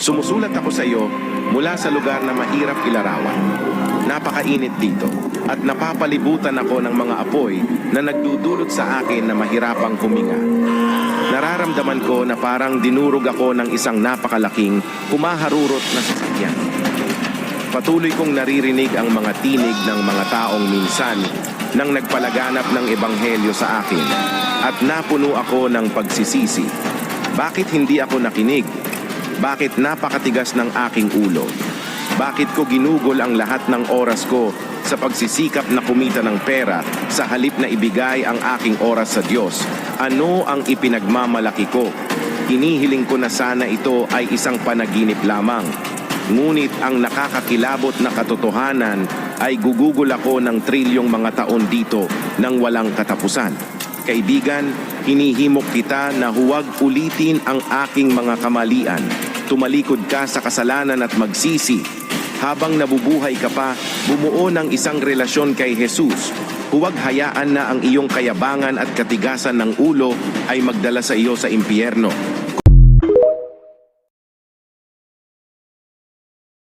Sumusulat ako sa iyo mula sa lugar na mahirap ilarawan. Napakainit dito at napapalibutan ako ng mga apoy na nagdudulot sa akin na mahirapang huminga. Nararamdaman ko na parang dinurog ako ng isang napakalaking kumaharurot na sasakyan. Patuloy kong naririnig ang mga tinig ng mga taong minsan nang nagpalaganap ng ebanghelyo sa akin at napuno ako ng pagsisisi. Bakit hindi ako nakinig? Bakit napakatigas ng aking ulo? Bakit ko ginugol ang lahat ng oras ko sa pagsisikap na kumita ng pera sa halip na ibigay ang aking oras sa Diyos? Ano ang ipinagmamalaki ko? Hinihiling ko na sana ito ay isang panaginip lamang. Ngunit ang nakakakilabot na katotohanan ay gugugol ako ng trilyong mga taon dito nang walang katapusan. Kaibigan, hinihimok kita na huwag ulitin ang aking mga kamalian. Tumalikod ka sa kasalanan at magsisi. Habang nabubuhay ka pa, bumuo ng isang relasyon kay Jesus. Huwag hayaan na ang iyong kayabangan at katigasan ng ulo ay magdala sa iyo sa impyerno.